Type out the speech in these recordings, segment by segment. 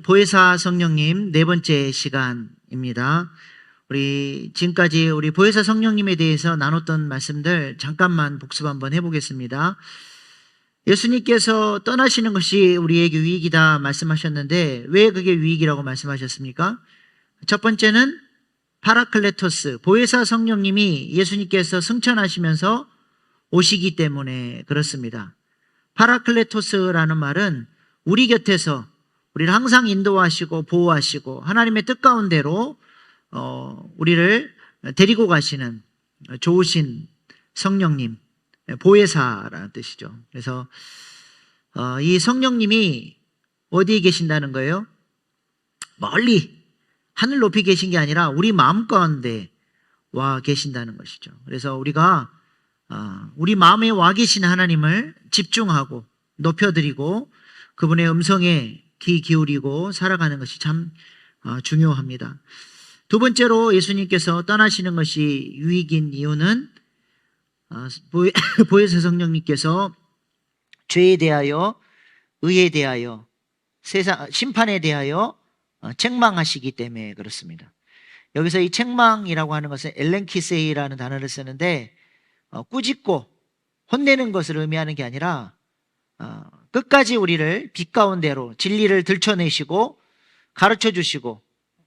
보혜사 성령님 네 번째 시간입니다. 우리 지금까지 우리 보혜사 성령님에 대해서 나눴던 말씀들 잠깐만 복습 한번 해보겠습니다. 예수님께서 떠나시는 것이 우리에게 유익이다 말씀하셨는데 왜 그게 유익이라고 말씀하셨습니까? 첫 번째는 파라클레토스, 보혜사 성령님이 예수님께서 승천하시면서 오시기 때문에 그렇습니다. 파라클레토스라는 말은 우리 곁에서 우리를 항상 인도하시고 보호하시고 하나님의 뜻 가운데로 우리를 데리고 가시는 좋으신 성령님, 보혜사라는 뜻이죠. 그래서 이 성령님이 어디에 계신다는 거예요? 멀리 하늘 높이 계신 게 아니라 우리 마음 가운데 와 계신다는 것이죠. 그래서 우리가 우리 마음에 와 계신 하나님을 집중하고 높여드리고 그분의 음성에 귀 기울이고 살아가는 것이 참 중요합니다. 두 번째로 예수님께서 떠나시는 것이 유익인 이유는 보혜사 성령님께서 죄에 대하여, 의에 대하여, 세상 심판에 대하여 책망하시기 때문에 그렇습니다. 여기서 이 책망이라고 하는 것은 엘렌키세이라는 단어를 쓰는데 꾸짖고 혼내는 것을 의미하는 게 아니라 끝까지 우리를 빛 가운데로 진리를 들춰내시고 가르쳐 주시고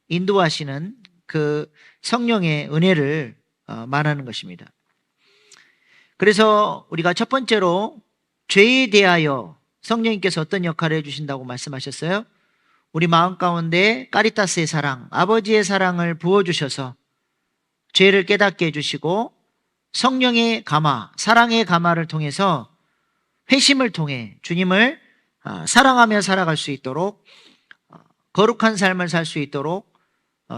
인도하시는 그 성령의 은혜를 말하는 것입니다. 그래서 우리가 첫 번째로 죄에 대하여 성령님께서 어떤 역할을 해주신다고 말씀하셨어요? 우리 마음 가운데 까리타스의 사랑, 아버지의 사랑을 부어주셔서 죄를 깨닫게 해주시고 성령의 감화, 사랑의 감화를 통해서 회심을 통해 주님을 사랑하며 살아갈 수 있도록 거룩한 삶을 살 수 있도록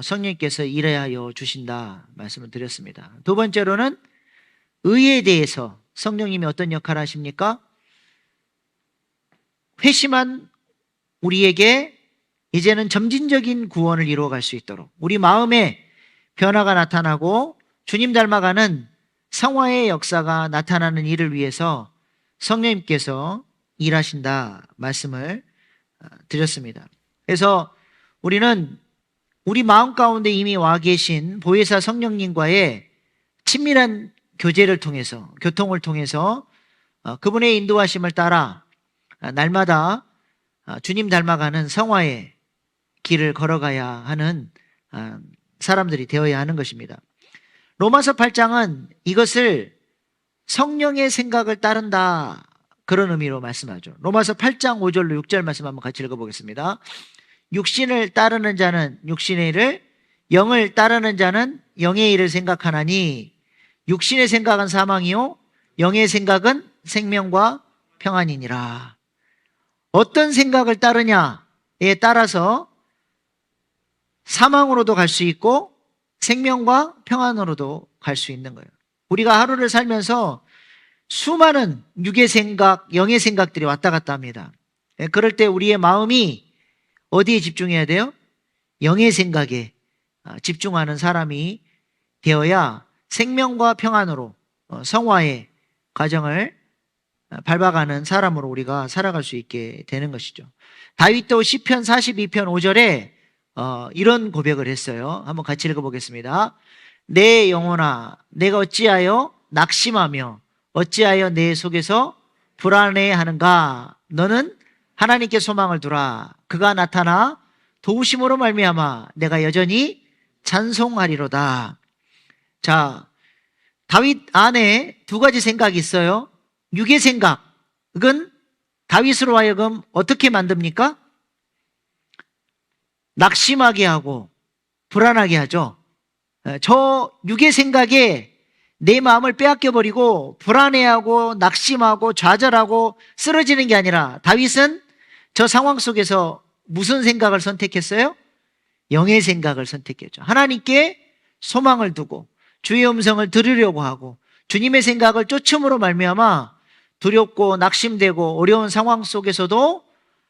성령님께서 일하여 주신다 말씀을 드렸습니다. 두 번째로는 의에 대해서 성령님이 어떤 역할을 하십니까? 회심한 우리에게 이제는 점진적인 구원을 이루어갈 수 있도록 우리 마음에 변화가 나타나고 주님 닮아가는 성화의 역사가 나타나는 일을 위해서 성령님께서 일하신다 말씀을 드렸습니다. 그래서 우리는 우리 마음 가운데 이미 와 계신 보혜사 성령님과의 친밀한 교제를 통해서, 교통을 통해서 그분의 인도하심을 따라 날마다 주님 닮아가는 성화의 길을 걸어가야 하는 사람들이 되어야 하는 것입니다. 로마서 8장은 이것을 성령의 생각을 따른다 그런 의미로 말씀하죠. 로마서 8장 5절로 6절 말씀 한번 같이 읽어보겠습니다. 육신을 따르는 자는 육신의 일을, 영을 따르는 자는 영의 일을 생각하나니 육신의 생각은 사망이요 영의 생각은 생명과 평안이니라. 어떤 생각을 따르냐에 따라서 사망으로도 갈 수 있고 생명과 평안으로도 갈 수 있는 거예요. 우리가 하루를 살면서 수많은 육의 생각, 영의 생각들이 왔다 갔다 합니다. 그럴 때 우리의 마음이 어디에 집중해야 돼요? 영의 생각에 집중하는 사람이 되어야 생명과 평안으로 성화의 과정을 밟아가는 사람으로 우리가 살아갈 수 있게 되는 것이죠. 다윗도 시편 42편 5절에 이런 고백을 했어요. 한번 같이 읽어보겠습니다. 내 영혼아, 내가 어찌하여 낙심하며 어찌하여 내 속에서 불안해하는가? 너는 하나님께 소망을 두라. 그가 나타나 도우심으로 말미암아 내가 여전히 찬송하리로다. 자, 다윗 안에 두 가지 생각이 있어요. 육의 생각은 다윗으로 하여금 어떻게 만듭니까? 낙심하게 하고 불안하게 하죠. 저 육의 생각에 내 마음을 빼앗겨버리고 불안해하고 낙심하고 좌절하고 쓰러지는 게 아니라 다윗은 저 상황 속에서 무슨 생각을 선택했어요? 영의 생각을 선택했죠. 하나님께 소망을 두고 주의 음성을 들으려고 하고 주님의 생각을 쫓음으로 말미암아 두렵고 낙심되고 어려운 상황 속에서도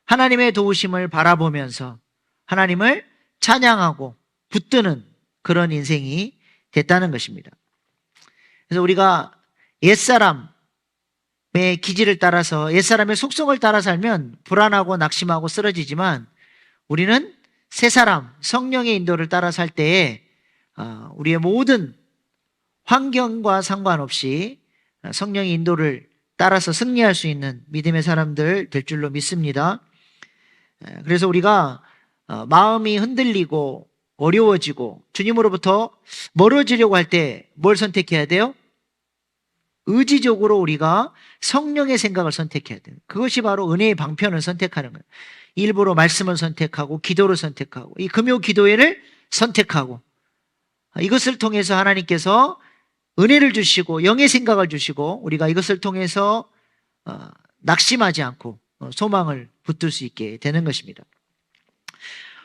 하나님의 도우심을 바라보면서 하나님을 찬양하고 붙드는 그런 인생이 됐다는 것입니다. 그래서 우리가 옛사람의 기질을 따라서 옛사람의 속성을 따라 살면 불안하고 낙심하고 쓰러지지만 우리는 새 사람, 성령의 인도를 따라 살 때에 우리의 모든 환경과 상관없이 성령의 인도를 따라서 승리할 수 있는 믿음의 사람들 될 줄로 믿습니다. 그래서 우리가 마음이 흔들리고 어려워지고 주님으로부터 멀어지려고 할 때 뭘 선택해야 돼요? 의지적으로 우리가 성령의 생각을 선택해야 돼요. 그것이 바로 은혜의 방편을 선택하는 거예요. 일부러 말씀을 선택하고 기도를 선택하고 이 금요 기도회를 선택하고 이것을 통해서 하나님께서 은혜를 주시고 영의 생각을 주시고 우리가 이것을 통해서 낙심하지 않고 소망을 붙들 수 있게 되는 것입니다.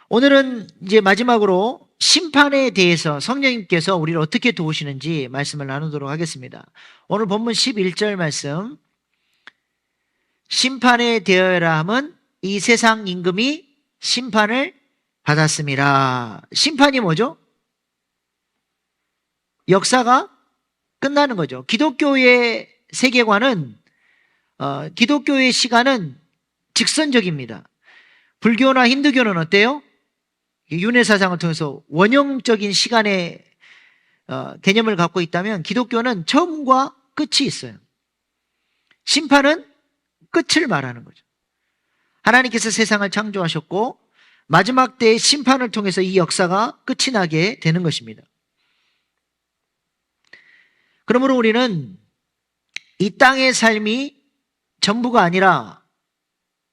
오늘은 이제 마지막으로 심판에 대해서 성령님께서 우리를 어떻게 도우시는지 말씀을 나누도록 하겠습니다. 오늘 본문 11절 말씀, 심판에 대하여라 함은 이 세상 임금이 심판을 받았습니다. 심판이 뭐죠? 역사가 끝나는 거죠. 기독교의 세계관은 기독교의 시간은 직선적입니다. 불교나 힌두교는 어때요? 윤회사상을 통해서 원형적인 시간의 개념을 갖고 있다면 기독교는 처음과 끝이 있어요. 심판은 끝을 말하는 거죠. 하나님께서 세상을 창조하셨고 마지막 때의 심판을 통해서 이 역사가 끝이 나게 되는 것입니다. 그러므로 우리는 이 땅의 삶이 전부가 아니라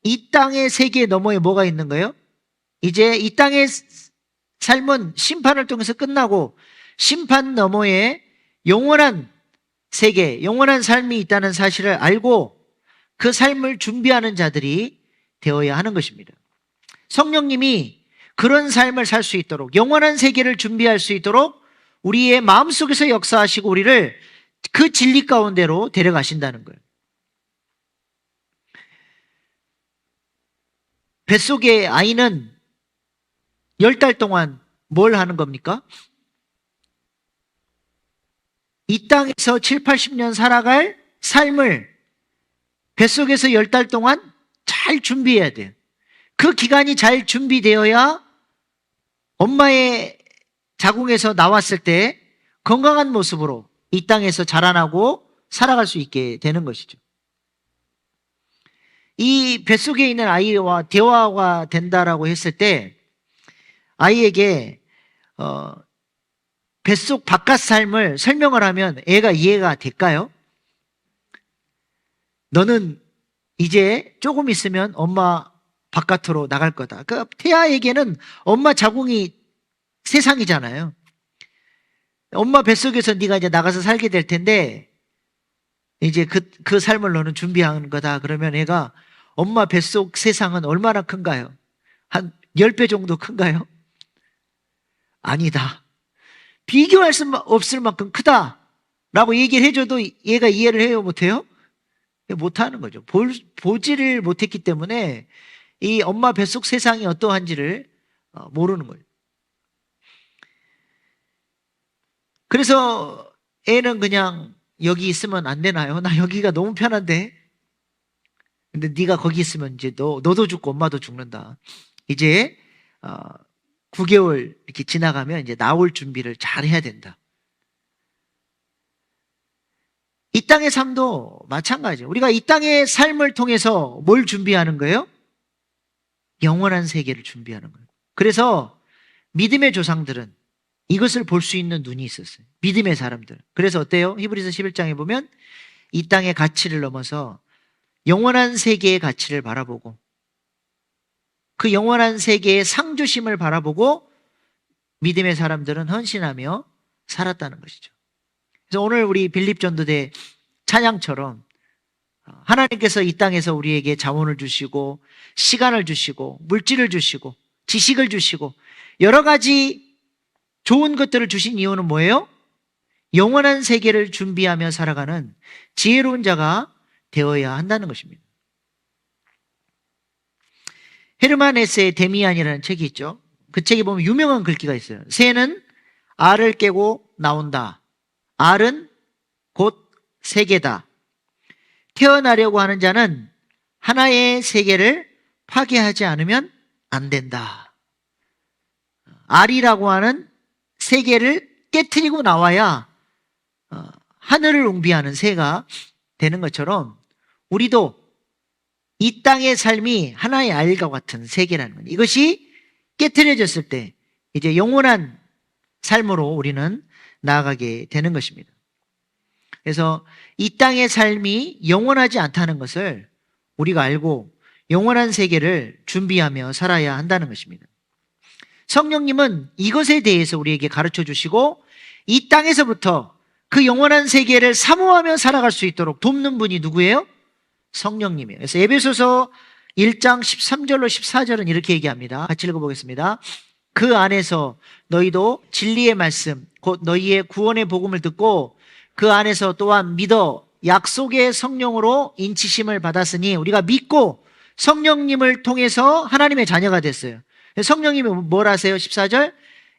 이 땅의 세계 너머에 뭐가 있는 거예요? 이제 이 땅의 삶은 심판을 통해서 끝나고 심판 너머에 영원한 세계, 영원한 삶이 있다는 사실을 알고 그 삶을 준비하는 자들이 되어야 하는 것입니다. 성령님이 그런 삶을 살 수 있도록 영원한 세계를 준비할 수 있도록 우리의 마음속에서 역사하시고 우리를 그 진리 가운데로 데려가신다는 거예요. 뱃속의 아이는 10달 동안 뭘 하는 겁니까? 이 땅에서 7, 80년 살아갈 삶을 뱃속에서 10달 동안 잘 준비해야 돼요. 그 기간이 잘 준비되어야 엄마의 자궁에서 나왔을 때 건강한 모습으로 이 땅에서 자라나고 살아갈 수 있게 되는 것이죠. 이 뱃속에 있는 아이와 대화가 된다라고 했을 때 아이에게 뱃속 바깥 삶을 설명을 하면 애가 이해가 될까요? 너는 이제 조금 있으면 엄마 바깥으로 나갈 거다. 그 태아에게는 엄마 자궁이 세상이잖아요. 엄마 뱃속에서 네가 이제 나가서 살게 될 텐데 이제 그 삶을 너는 준비하는 거다. 그러면 애가 엄마 뱃속 세상은 얼마나 큰가요? 한 10배 정도 큰가요? 아니다. 비교할 수 없을 만큼 크다 라고 얘기를 해줘도 얘가 이해를 해요? 못해요? 못하는 거죠. 보지를 못했기 때문에 이 엄마 뱃속 세상이 어떠한지를 모르는 거예요. 그래서 애는 그냥 여기 있으면 안 되나요? 나 여기가 너무 편한데. 근데 네가 거기 있으면 이제 너도 죽고 엄마도 죽는다. 이제 9개월 이렇게 지나가면 이제 나올 준비를 잘 해야 된다. 이 땅의 삶도 마찬가지예요. 우리가 이 땅의 삶을 통해서 뭘 준비하는 거예요? 영원한 세계를 준비하는 거예요. 그래서 믿음의 조상들은 이것을 볼 수 있는 눈이 있었어요. 믿음의 사람들. 그래서 어때요? 히브리서 11장에 보면 이 땅의 가치를 넘어서 영원한 세계의 가치를 바라보고 그 영원한 세계의 상주심을 바라보고 믿음의 사람들은 헌신하며 살았다는 것이죠. 그래서 오늘 우리 빌립전도대 찬양처럼 하나님께서 이 땅에서 우리에게 자원을 주시고 시간을 주시고 물질을 주시고 지식을 주시고 여러 가지 좋은 것들을 주신 이유는 뭐예요? 영원한 세계를 준비하며 살아가는 지혜로운 자가 되어야 한다는 것입니다. 헤르만 헤세의 데미안이라는 책이 있죠. 그 책에 보면 유명한 글귀가 있어요. 새는 알을 깨고 나온다. 알은 곧 세계다. 태어나려고 하는 자는 하나의 세계를 파괴하지 않으면 안 된다. 알이라고 하는 세계를 깨트리고 나와야 하늘을 웅비하는 새가 되는 것처럼 우리도 이 땅의 삶이 하나의 알과 같은 세계라는 것. 이것이 깨트려졌을 때 이제 영원한 삶으로 우리는 나아가게 되는 것입니다. 그래서 이 땅의 삶이 영원하지 않다는 것을 우리가 알고 영원한 세계를 준비하며 살아야 한다는 것입니다. 성령님은 이것에 대해서 우리에게 가르쳐 주시고 이 땅에서부터 그 영원한 세계를 사모하며 살아갈 수 있도록 돕는 분이 누구예요? 성령님이에요. 그래서 에베소서 1장 13절로 14절은 이렇게 얘기합니다. 같이 읽어보겠습니다. 그 안에서 너희도 진리의 말씀 곧 너희의 구원의 복음을 듣고 그 안에서 또한 믿어 약속의 성령으로 인치심을 받았으니 우리가 믿고 성령님을 통해서 하나님의 자녀가 됐어요. 성령님이 뭘 하세요? 14절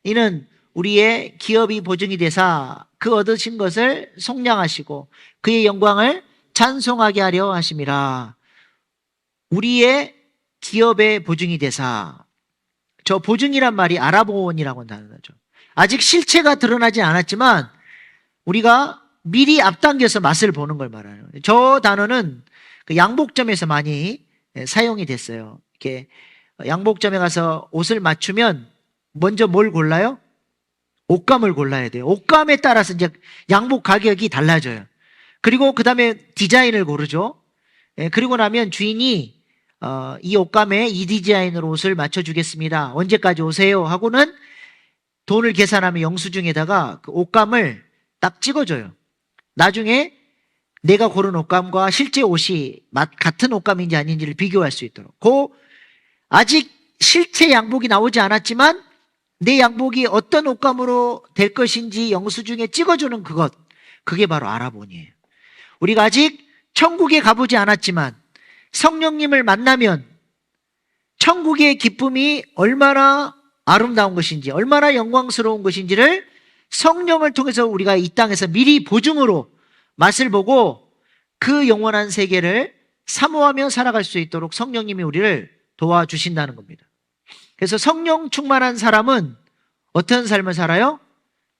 이는 우리의 기업이 보증이 되사 그 얻으신 것을 속량하시고 그의 영광을 찬송하게 하려 하심이라. 우리의 기업의 보증이 되사, 저 보증이란 말이 아라본이라고 단어죠. 아직 실체가 드러나지 않았지만 우리가 미리 앞당겨서 맛을 보는 걸 말해요. 저 단어는 그 양복점에서 많이 사용이 됐어요. 이렇게 양복점에 가서 옷을 맞추면 먼저 뭘 골라요? 옷감을 골라야 돼요. 옷감에 따라서 이제 양복 가격이 달라져요. 그리고 그 다음에 디자인을 고르죠. 그리고 나면 주인이 이 옷감에 이 디자인으로 옷을 맞춰주겠습니다. 언제까지 오세요? 하고는 돈을 계산하면 영수증에다가 그 옷감을 딱 찍어줘요. 나중에 내가 고른 옷감과 실제 옷이 같은 옷감인지 아닌지를 비교할 수 있도록. 아직 실제 양복이 나오지 않았지만 내 양복이 어떤 옷감으로 될 것인지 영수증에 찍어주는 그것, 그게 바로 아라본이에요. 우리가 아직 천국에 가보지 않았지만 성령님을 만나면 천국의 기쁨이 얼마나 아름다운 것인지, 얼마나 영광스러운 것인지를 성령을 통해서 우리가 이 땅에서 미리 보증으로 맛을 보고 그 영원한 세계를 사모하며 살아갈 수 있도록 성령님이 우리를 도와주신다는 겁니다. 그래서 성령 충만한 사람은 어떤 삶을 살아요?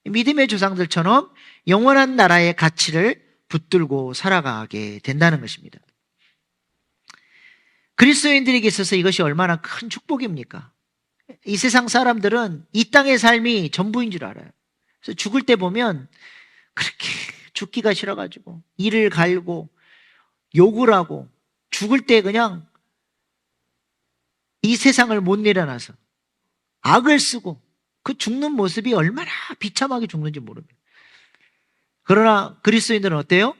믿음의 조상들처럼 영원한 나라의 가치를 붙들고 살아가게 된다는 것입니다. 그리스도인들에게 있어서 이것이 얼마나 큰 축복입니까? 이 세상 사람들은 이 땅의 삶이 전부인 줄 알아요. 그래서 죽을 때 보면 그렇게 죽기가 싫어가지고 이를 갈고 욕을 하고 죽을 때 그냥 이 세상을 못 내려놔서 악을 쓰고 그 죽는 모습이 얼마나 비참하게 죽는지 모릅니다. 그러나 그리스도인들은 어때요?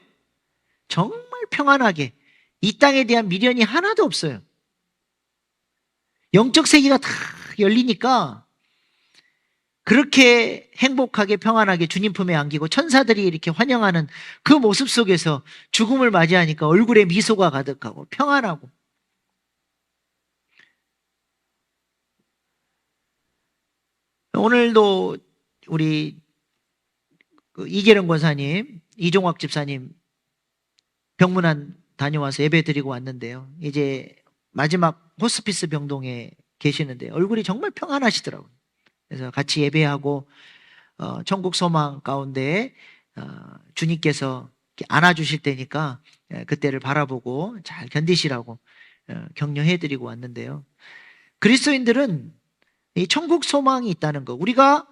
정말 평안하게 이 땅에 대한 미련이 하나도 없어요. 영적 세계가 다 열리니까 그렇게 행복하게 평안하게 주님 품에 안기고 천사들이 이렇게 환영하는 그 모습 속에서 죽음을 맞이하니까 얼굴에 미소가 가득하고 평안하고. 오늘도 우리 이계령 권사님, 이종학 집사님 병문안 다녀와서 예배 드리고 왔는데요. 이제 마지막 호스피스 병동에 계시는데 얼굴이 정말 평안하시더라고요. 그래서 같이 예배하고 천국 소망 가운데 주님께서 안아주실 때니까 그때를 바라보고 잘 견디시라고 격려해드리고 왔는데요. 그리스도인들은 이 천국 소망이 있다는 것, 우리가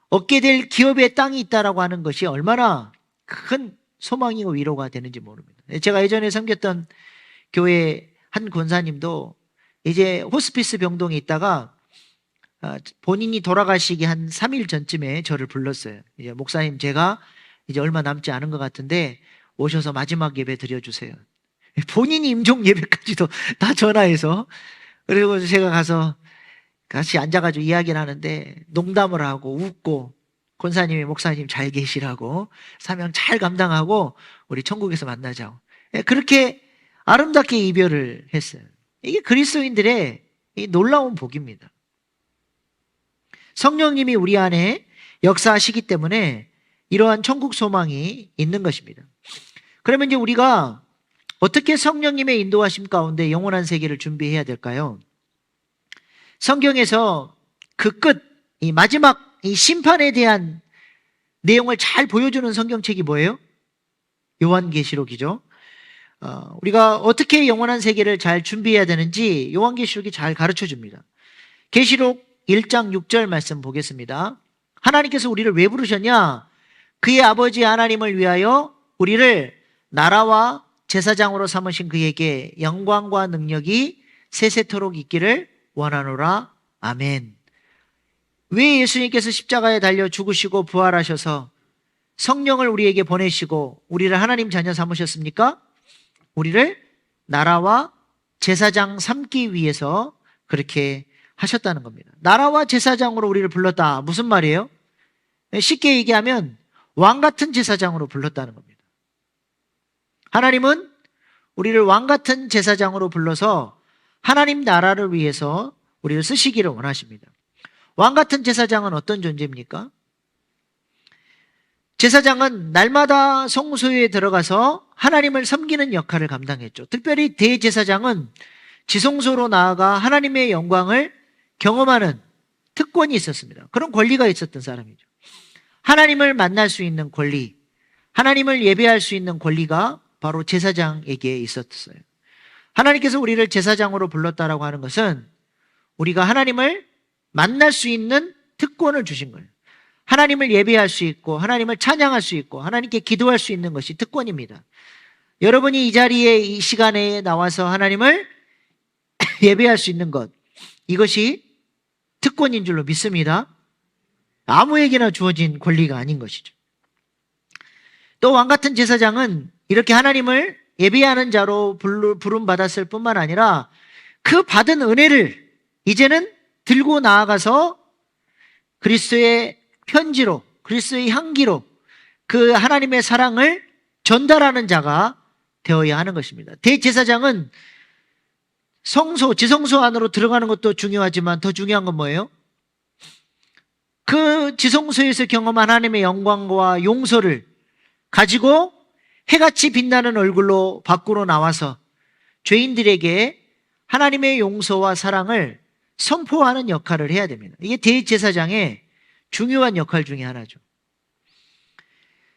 얻게 될 기업의 땅이 있다라고 하는 것이 얼마나 큰 소망이고 위로가 되는지 모릅니다. 제가 예전에 섬겼던 교회 한 권사님도 이제 호스피스 병동에 있다가 본인이 돌아가시기 한 3일 전쯤에 저를 불렀어요. 이제 목사님, 제가 이제 얼마 남지 않은 것 같은데 오셔서 마지막 예배 드려주세요. 본인이 임종 예배까지도 다 전화해서, 그리고 제가 가서 같이 앉아가지고 이야기를 하는데 농담을 하고 웃고 권사님이 목사님 잘 계시라고 사명 잘 감당하고 우리 천국에서 만나자고 그렇게 아름답게 이별을 했어요. 이게 그리스도인들의 이 놀라운 복입니다. 성령님이 우리 안에 역사하시기 때문에 이러한 천국 소망이 있는 것입니다. 그러면 이제 우리가 어떻게 성령님의 인도하심 가운데 영원한 세계를 준비해야 될까요? 성경에서 그 끝, 이 마지막 이 심판에 대한 내용을 잘 보여주는 성경책이 뭐예요? 요한계시록이죠. 우리가 어떻게 영원한 세계를 잘 준비해야 되는지 요한계시록이 잘 가르쳐 줍니다. 계시록 1장 6절 말씀 보겠습니다. 하나님께서 우리를 왜 부르셨냐? 그의 아버지 하나님을 위하여 우리를 나라와 제사장으로 삼으신 그에게 영광과 능력이 세세토록 있기를 원하노라. 아멘. 왜 예수님께서 십자가에 달려 죽으시고 부활하셔서 성령을 우리에게 보내시고 우리를 하나님 자녀 삼으셨습니까? 우리를 나라와 제사장 삼기 위해서 그렇게 하셨다는 겁니다. 나라와 제사장으로 우리를 불렀다. 무슨 말이에요? 쉽게 얘기하면 왕 같은 제사장으로 불렀다는 겁니다. 하나님은 우리를 왕 같은 제사장으로 불러서 하나님 나라를 위해서 우리를 쓰시기를 원하십니다. 왕 같은 제사장은 어떤 존재입니까? 제사장은 날마다 성소에 들어가서 하나님을 섬기는 역할을 감당했죠. 특별히 대제사장은 지성소로 나아가 하나님의 영광을 경험하는 특권이 있었습니다. 그런 권리가 있었던 사람이죠. 하나님을 만날 수 있는 권리, 하나님을 예배할 수 있는 권리가 바로 제사장에게 있었어요. 하나님께서 우리를 제사장으로 불렀다라고 하는 것은 우리가 하나님을 만날 수 있는 특권을 주신 거예요. 하나님을 예배할 수 있고 하나님을 찬양할 수 있고 하나님께 기도할 수 있는 것이 특권입니다. 여러분이 이 자리에 이 시간에 나와서 하나님을 예배할 수 있는 것, 이것이 특권인 줄로 믿습니다. 아무에게나 주어진 권리가 아닌 것이죠. 또 왕 같은 제사장은 이렇게 하나님을 예배하는 자로 부름받았을 뿐만 아니라 그 받은 은혜를 이제는 들고 나아가서 그리스도의 편지로, 그리스도의 향기로 그 하나님의 사랑을 전달하는 자가 되어야 하는 것입니다. 대제사장은 성소, 지성소 안으로 들어가는 것도 중요하지만 더 중요한 건 뭐예요? 그 지성소에서 경험한 하나님의 영광과 용서를 가지고 해같이 빛나는 얼굴로 밖으로 나와서 죄인들에게 하나님의 용서와 사랑을 선포하는 역할을 해야 됩니다. 이게 대제사장의 중요한 역할 중에 하나죠.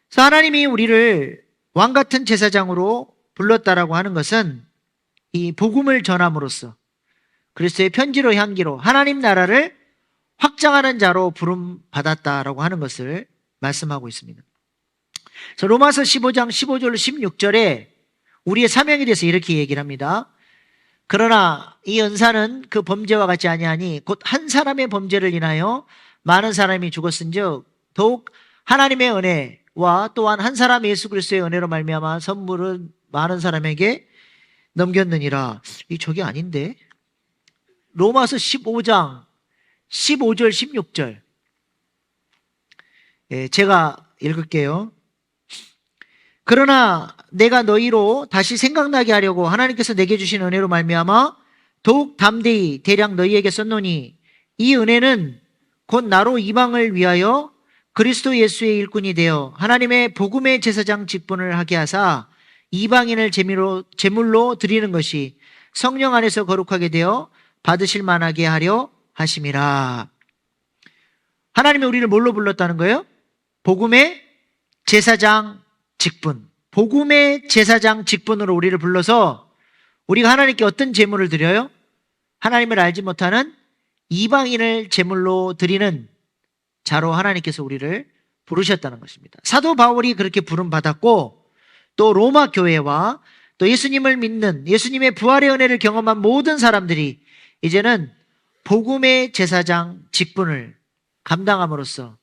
그래서 하나님이 우리를 왕 같은 제사장으로 불렀다라고 하는 것은 이 복음을 전함으로써 그리스도의 편지로 향기로 하나님 나라를 확장하는 자로 부름받았다라고 하는 것을 말씀하고 있습니다. 그래서 로마서 15장 15절 16절에 우리의 사명에 대해서 이렇게 얘기를 합니다. 그러나 이 은사는 그 범죄와 같지 아니하니 곧 한 사람의 범죄를 인하여 많은 사람이 죽었은즉 더욱 하나님의 은혜와 또한 한 사람 예수 그리스도의 은혜로 말미암아 선물은 많은 사람에게 넘겼느니라. 저게 아닌데? 로마서 15장 15절 16절 제가 읽을게요. 그러나 내가 너희로 다시 생각나게 하려고 하나님께서 내게 주신 은혜로 말미암아 더욱 담대히 대략 너희에게 썼노니 이 은혜는 곧 나로 이방을 위하여 그리스도 예수의 일꾼이 되어 하나님의 복음의 제사장 직분을 하게 하사 이방인을 제물로 드리는 것이 성령 안에서 거룩하게 되어 받으실 만하게 하려 하심이라. 하나님이 우리를 뭘로 불렀다는 거예요? 복음의 제사장 직분. 복음의 제사장 직분으로 우리를 불러서 우리가 하나님께 어떤 제물을 드려요? 하나님을 알지 못하는 이방인을 제물로 드리는 자로 하나님께서 우리를 부르셨다는 것입니다. 사도 바울이 그렇게 부름받았고 또 로마 교회와 또 예수님을 믿는 예수님의 부활의 은혜를 경험한 모든 사람들이 이제는 복음의 제사장 직분을 감당함으로써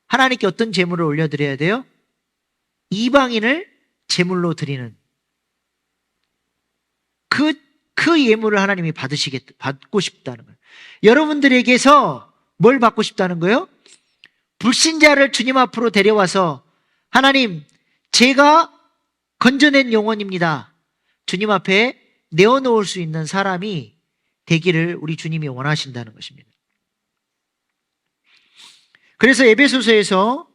하나님께 어떤 제물을 올려드려야 돼요? 이방인을 제물로 드리는 그 예물을 하나님이 받고 싶다는 거예요. 여러분들에게서 뭘 받고 싶다는 거예요? 불신자를 주님 앞으로 데려와서 하나님, 제가 건져낸 영혼입니다. 주님 앞에 내어놓을 수 있는 사람이 되기를 우리 주님이 원하신다는 것입니다. 그래서 에베소서에서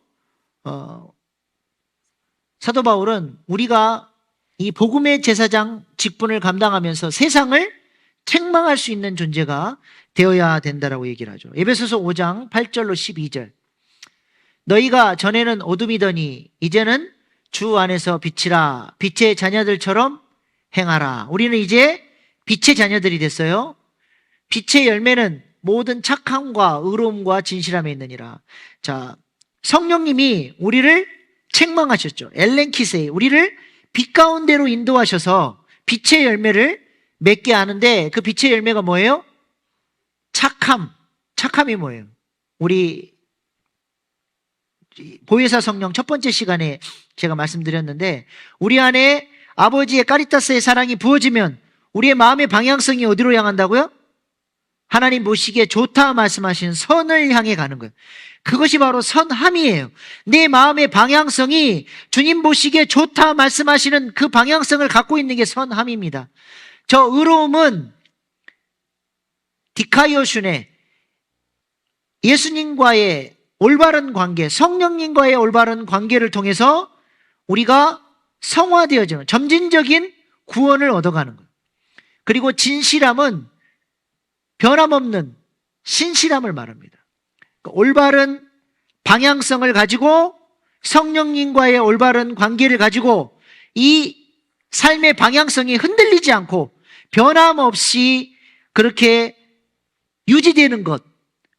사도 바울은 우리가 이 복음의 제사장 직분을 감당하면서 세상을 책망할 수 있는 존재가 되어야 된다라고 얘기를 하죠. 에베소서 5장 8절로 12절. 너희가 전에는 어둠이더니 이제는 주 안에서 빛이라. 빛의 자녀들처럼 행하라. 우리는 이제 빛의 자녀들이 됐어요. 빛의 열매는 모든 착함과 의로움과 진실함에 있느니라. 자, 성령님이 우리를 책망하셨죠. 엘렌키세이, 우리를 빛 가운데로 인도하셔서 빛의 열매를 맺게 하는데, 그 빛의 열매가 뭐예요? 착함이 뭐예요? 우리 보혜사 성령 첫 번째 시간에 제가 말씀드렸는데, 우리 안에 아버지의 까리타스의 사랑이 부어지면 우리의 마음의 방향성이 어디로 향한다고요? 하나님 보시기에 좋다 말씀하신 선을 향해 가는 거예요. 그것이 바로 선함이에요. 내 마음의 방향성이 주님 보시기에 좋다 말씀하시는 그 방향성을 갖고 있는 게 선함입니다. 저 의로움은 디카이오슌의 예수님과의 올바른 관계, 성령님과의 올바른 관계를 통해서 우리가 성화되어지는 점진적인 구원을 얻어가는 거예요. 그리고 진실함은 변함없는 신실함을 말합니다. 올바른 방향성을 가지고 성령님과의 올바른 관계를 가지고 이 삶의 방향성이 흔들리지 않고 변함없이 그렇게 유지되는 것,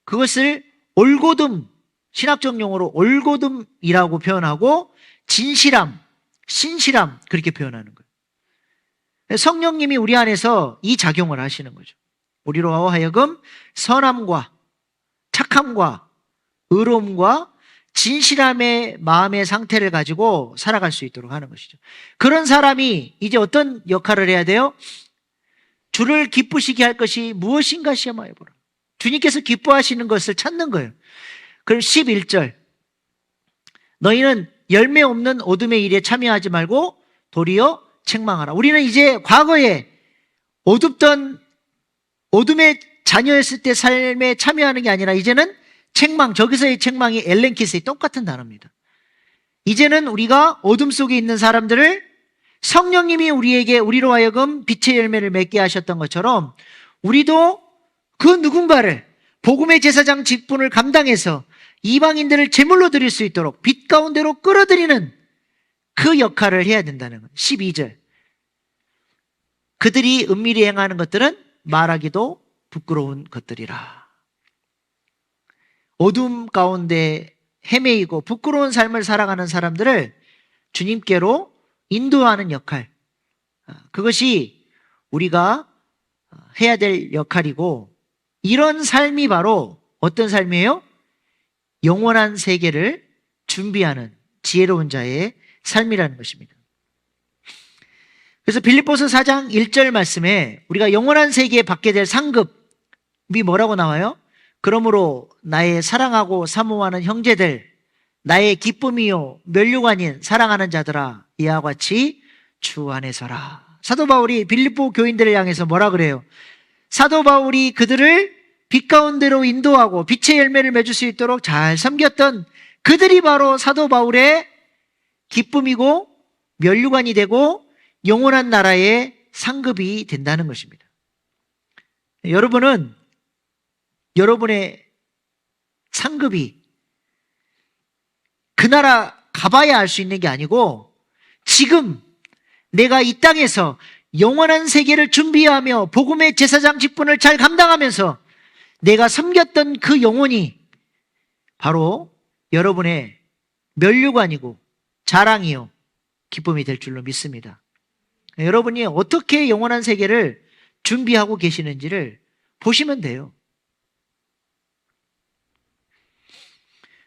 그것을 올고듬, 신학적 용어로 올고듬이라고 표현하고 진실함, 신실함 그렇게 표현하는 거예요. 성령님이 우리 안에서 이 작용을 하시는 거죠. 우리로 하여금 선함과 착함과 의로움과 진실함의 마음의 상태를 가지고 살아갈 수 있도록 하는 것이죠. 그런 사람이 이제 어떤 역할을 해야 돼요? 주를 기쁘시게 할 것이 무엇인가 시험하여보라. 주님께서 기뻐하시는 것을 찾는 거예요. 그럼 11절, 너희는 열매 없는 어둠의 일에 참여하지 말고 도리어 책망하라. 우리는 이제 과거에 어둡던 어둠의 자녀였을 때 삶에 참여하는 게 아니라 이제는 책망, 저기서의 책망이 엘렌키스의 똑같은 단어입니다. 이제는 우리가 어둠 속에 있는 사람들을 성령님이 우리로 하여금 빛의 열매를 맺게 하셨던 것처럼 우리도 그 누군가를 복음의 제사장 직분을 감당해서 이방인들을 제물로 드릴 수 있도록 빛 가운데로 끌어들이는 그 역할을 해야 된다는 거예요. 12절, 그들이 은밀히 행하는 것들은 말하기도 부끄러운 것들이라. 어둠 가운데 헤매이고 부끄러운 삶을 살아가는 사람들을 주님께로 인도하는 역할, 그것이 우리가 해야 될 역할이고, 이런 삶이 바로 어떤 삶이에요? 영원한 세계를 준비하는 지혜로운 자의 삶이라는 것입니다. 그래서 빌립보서 4장 1절 말씀에 우리가 영원한 세계에 받게 될 상급이 뭐라고 나와요? 그러므로 나의 사랑하고 사모하는 형제들, 나의 기쁨이요 면류관인 사랑하는 자들아, 이와 같이 주 안에 서라. 사도 바울이 빌립보 교인들을 향해서 뭐라 그래요? 사도 바울이 그들을 빛 가운데로 인도하고 빛의 열매를 맺을 수 있도록 잘 섬겼던 그들이 바로 사도 바울의 기쁨이고 면류관이 되고 영원한 나라의 상급이 된다는 것입니다. 여러분은 여러분의 상급이 그 나라 가봐야 알 수 있는 게 아니고, 지금 내가 이 땅에서 영원한 세계를 준비하며 복음의 제사장 직분을 잘 감당하면서 내가 섬겼던 그 영혼이 바로 여러분의 면류관이고 자랑이요 기쁨이 될 줄로 믿습니다. 여러분이 어떻게 영원한 세계를 준비하고 계시는지를 보시면 돼요.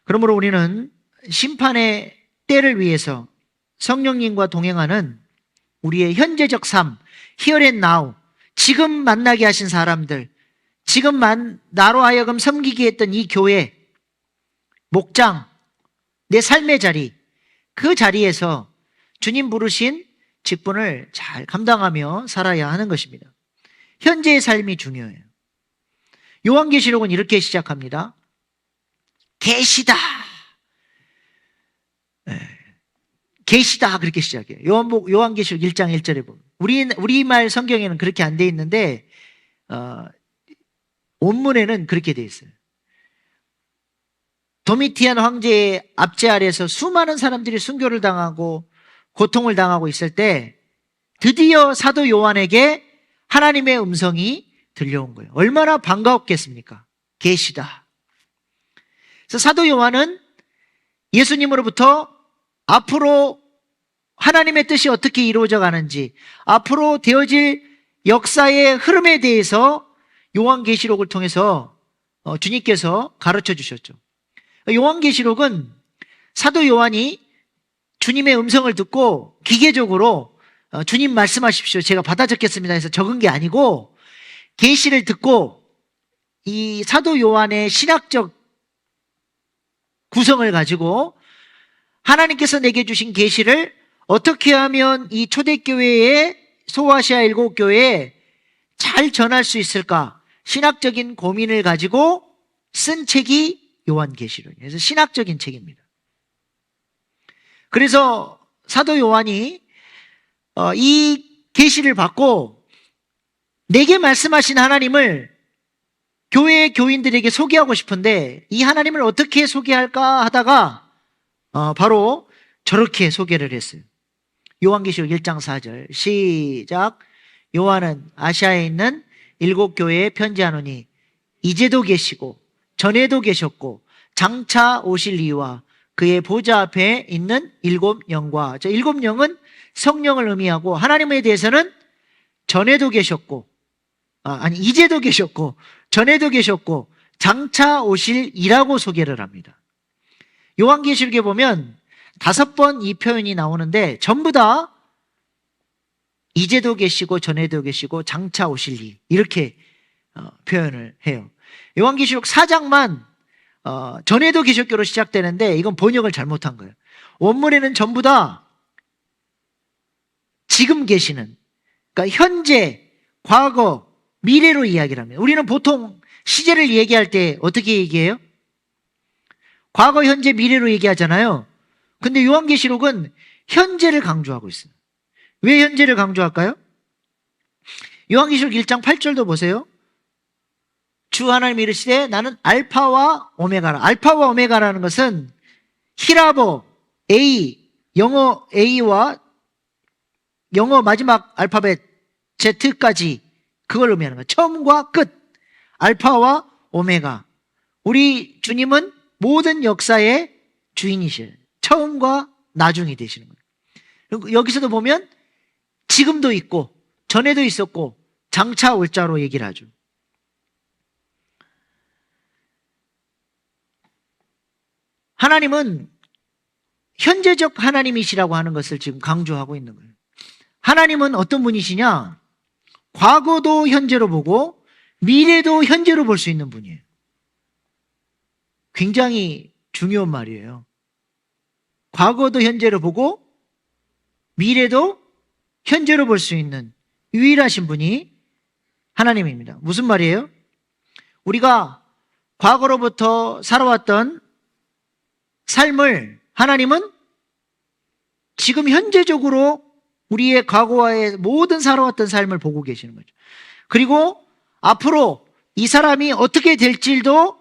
그러므로 우리는 심판의 때를 위해서 성령님과 동행하는 우리의 현재적 삶, here and now, 지금 만나게 하신 사람들, 지금 나로 하여금 섬기게 했던 이 교회, 목장, 내 삶의 자리, 그 자리에서 주님 부르신 직분을 잘 감당하며 살아야 하는 것입니다. 현재의 삶이 중요해요. 요한계시록은 이렇게 시작합니다. 계시다. 계시다 그렇게 시작해요. 요한계시록 1장 1절에 보면 우리말 성경에는 그렇게 안 돼 있는데 원문에는 그렇게 되어 있어요. 도미티안 황제의 압제 아래서 수많은 사람들이 순교를 당하고 고통을 당하고 있을 때 드디어 사도 요한에게 하나님의 음성이 들려온 거예요. 얼마나 반가웠겠습니까? 계시다. 그래서 사도 요한은 예수님으로부터 앞으로 하나님의 뜻이 어떻게 이루어져 가는지, 앞으로 되어질 역사의 흐름에 대해서 요한계시록을 통해서 주님께서 가르쳐 주셨죠. 요한계시록은 사도 요한이 주님의 음성을 듣고 기계적으로 주님 말씀하십시오, 제가 받아 적겠습니다 해서 적은 게 아니고, 계시를 듣고 이 사도 요한의 신학적 구성을 가지고 하나님께서 내게 주신 계시를 어떻게 하면 이 초대교회의 소아시아 7교회에 잘 전할 수 있을까, 신학적인 고민을 가지고 쓴 책이 요한계시록이에요. 그래서 신학적인 책입니다. 그래서 사도 요한이 이 계시를 받고 내게 말씀하신 하나님을 교회의 교인들에게 소개하고 싶은데 이 하나님을 어떻게 소개할까 하다가 바로 저렇게 소개를 했어요. 요한계시록 1장 4절 시작. 요한은 아시아에 있는 7교회에 편지하노니 이제도 계시고 전에도 계셨고 장차 오실 이와 그의 보좌 앞에 있는 7영과, 저 7영은 성령을 의미하고 하나님에 대해서는 전에도 계셨고 이제도 계셨고 전에도 계셨고 장차 오실 이라고 소개를 합니다. 요한계시록에 보면 5번 이 표현이 나오는데 전부 다 이제도 계시고 전에도 계시고 장차 오실 이, 이렇게 표현을 해요. 요한계시록 4장만 전에도 계셨교로 시작되는데 이건 번역을 잘못한 거예요. 원문에는 전부 다 지금 계시는, 그러니까 현재, 과거, 미래로 이야기를 합니다. 우리는 보통 시제를 얘기할 때 어떻게 얘기해요? 과거, 현재, 미래로 얘기하잖아요. 근데 요한계시록은 현재를 강조하고 있어요. 왜 현재를 강조할까요? 요한계시록 1장 8절도 보세요. 주 하나님이 이르시되 나는 알파와 오메가라. 알파와 오메가라는 것은 히라보, A, 영어 A와 영어 마지막 알파벳 Z까지 그걸 의미하는 거예요. 처음과 끝, 알파와 오메가. 우리 주님은 모든 역사의 주인이셔요. 처음과 나중이 되시는 거예요. 여기서도 보면 지금도 있고 전에도 있었고 장차 올 자로 얘기를 하죠. 하나님은 현재적 하나님이시라고 하는 것을 지금 강조하고 있는 거예요. 하나님은 어떤 분이시냐? 과거도 현재로 보고 미래도 현재로 볼 수 있는 분이에요. 굉장히 중요한 말이에요. 과거도 현재로 보고 미래도 현재로 볼 수 있는 유일하신 분이 하나님입니다. 무슨 말이에요? 우리가 과거로부터 살아왔던 삶을 하나님은 지금 현재적으로 우리의 과거와의 모든 살아왔던 삶을 보고 계시는 거죠. 그리고 앞으로 이 사람이 어떻게 될지도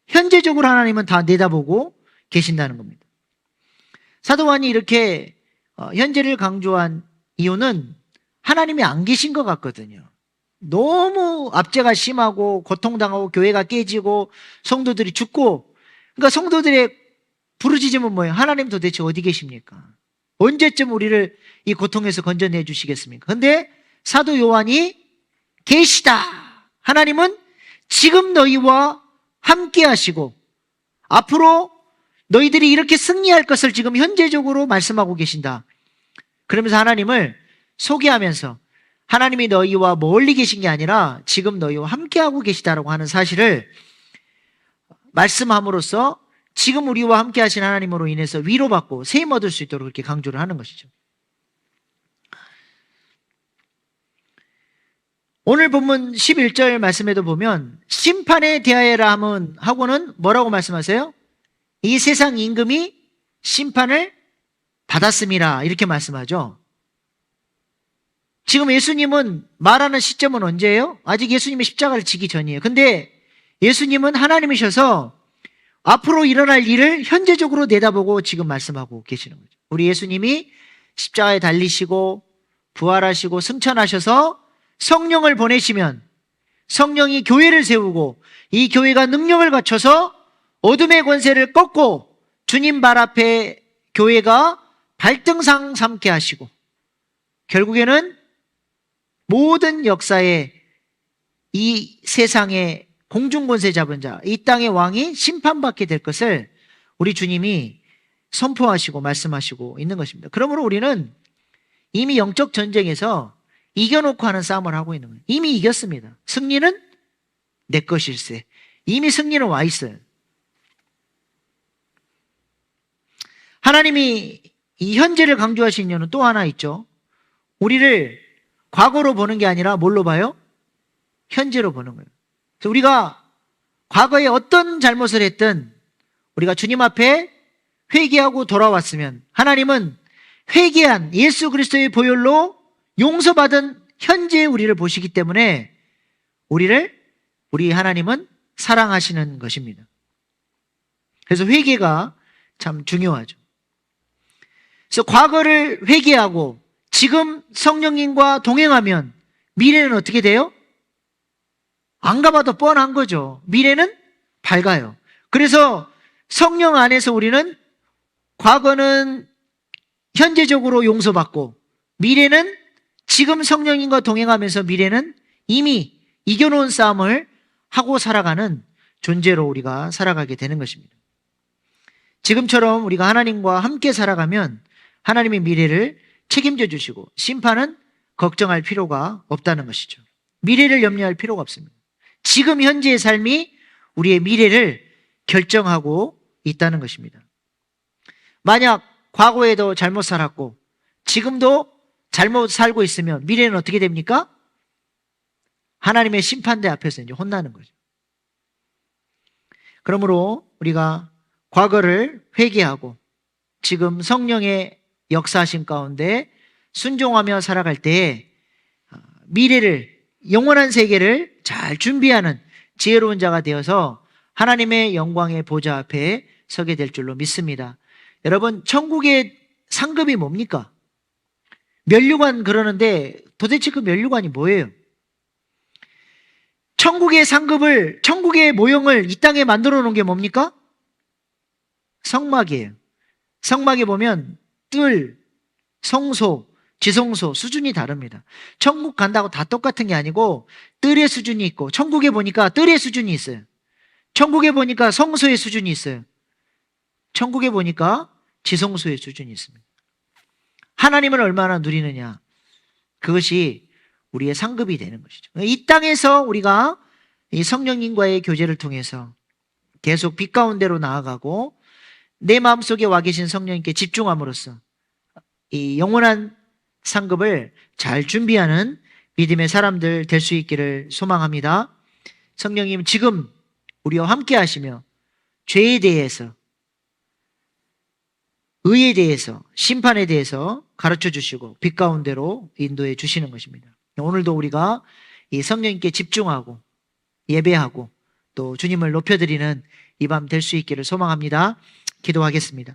현재적으로 하나님은 다 내다보고 계신다는 겁니다. 사도 요한이 이렇게 현재를 강조한 이유는 하나님이 안 계신 것 같거든요. 너무 압제가 심하고 고통당하고 교회가 깨지고 성도들이 죽고, 그러니까 성도들의 부르짖음은 뭐예요? 하나님 도대체 어디 계십니까? 언제쯤 우리를 이 고통에서 건져내 주시겠습니까? 근데 사도 요한이 계시다. 하나님은 지금 너희와 함께 하시고 앞으로 너희들이 이렇게 승리할 것을 지금 현재적으로 말씀하고 계신다. 그러면서 하나님을 소개하면서 하나님이 너희와 멀리 계신 게 아니라 지금 너희와 함께하고 계시다라고 하는 사실을 말씀함으로써 지금 우리와 함께 하신 하나님으로 인해서 위로받고 세임 얻을 수 있도록 그렇게 강조를 하는 것이죠. 오늘 본문 11절 말씀에도 보면 심판에 대하여라 하고는 뭐라고 말씀하세요? 이 세상 임금이 심판을 받았음이라 이렇게 말씀하죠. 지금 예수님은 말하는 시점은 언제예요? 아직 예수님이 십자가를 지기 전이에요. 근데 예수님은 하나님이셔서 앞으로 일어날 일을 현재적으로 내다보고 지금 말씀하고 계시는 거죠. 우리 예수님이 십자가에 달리시고 부활하시고 승천하셔서 성령을 보내시면 성령이 교회를 세우고 이 교회가 능력을 갖춰서 어둠의 권세를 꺾고 주님 발 앞에 교회가 발등상 삼게 하시고 결국에는 모든 역사에 이 세상의 공중권세 잡은 자, 이 땅의 왕이 심판받게 될 것을 우리 주님이 선포하시고 말씀하시고 있는 것입니다. 그러므로 우리는 이미 영적 전쟁에서 이겨놓고 하는 싸움을 하고 있는 거예요. 이미 이겼습니다. 승리는 내 것일세. 이미 승리는 와 있어요. 하나님이 이 현재를 강조하신 이유는 또 하나 있죠. 우리를 과거로 보는 게 아니라 뭘로 봐요? 현재로 보는 거예요. 그래서 우리가 과거에 어떤 잘못을 했든 우리가 주님 앞에 회개하고 돌아왔으면 하나님은 회개한 예수 그리스도의 보혈로 용서받은 현재의 우리를 보시기 때문에 우리 하나님은 사랑하시는 것입니다. 그래서 회개가 참 중요하죠. 그래서 과거를 회개하고 지금 성령님과 동행하면 미래는 어떻게 돼요? 안 가봐도 뻔한 거죠. 미래는 밝아요. 그래서 성령 안에서 우리는 과거는 현재적으로 용서받고 미래는 지금 성령님과 동행하면서 미래는 이미 이겨놓은 싸움을 하고 살아가는 존재로 우리가 살아가게 되는 것입니다. 지금처럼 우리가 하나님과 함께 살아가면 하나님의 미래를 책임져 주시고 심판은 걱정할 필요가 없다는 것이죠. 미래를 염려할 필요가 없습니다. 지금 현재의 삶이 우리의 미래를 결정하고 있다는 것입니다. 만약 과거에도 잘못 살았고 지금도 잘못 살고 있으면 미래는 어떻게 됩니까? 하나님의 심판대 앞에서 이제 혼나는 거죠. 그러므로 우리가 과거를 회개하고 지금 성령의 역사하심 가운데 순종하며 살아갈 때에 미래를, 영원한 세계를 잘 준비하는 지혜로운 자가 되어서 하나님의 영광의 보좌 앞에 서게 될 줄로 믿습니다. 여러분, 천국의 상급이 뭡니까? 면류관 그러는데 도대체 그 면류관이 뭐예요? 천국의 상급을, 천국의 모형을 이 땅에 만들어 놓은 게 뭡니까? 성막이에요. 성막에 보면 뜰, 성소, 지성소 수준이 다릅니다. 천국 간다고 다 똑같은 게 아니고 뜰의 수준이 있고 천국에 보니까 뜰의 수준이 있어요. 천국에 보니까 성소의 수준이 있어요. 천국에 보니까 지성소의 수준이 있습니다. 하나님을 얼마나 누리느냐, 그것이 우리의 상급이 되는 것이죠. 이 땅에서 우리가 이 성령님과의 교제를 통해서 계속 빛 가운데로 나아가고 내 마음속에 와 계신 성령님께 집중함으로써 이 영원한 상급을 잘 준비하는 믿음의 사람들 될 수 있기를 소망합니다. 성령님 지금 우리와 함께 하시며 죄에 대해서, 의에 대해서, 심판에 대해서 가르쳐 주시고 빛 가운데로 인도해 주시는 것입니다. 오늘도 우리가 이 성령님께 집중하고 예배하고 또 주님을 높여드리는 이 밤 될 수 있기를 소망합니다. 기도하겠습니다.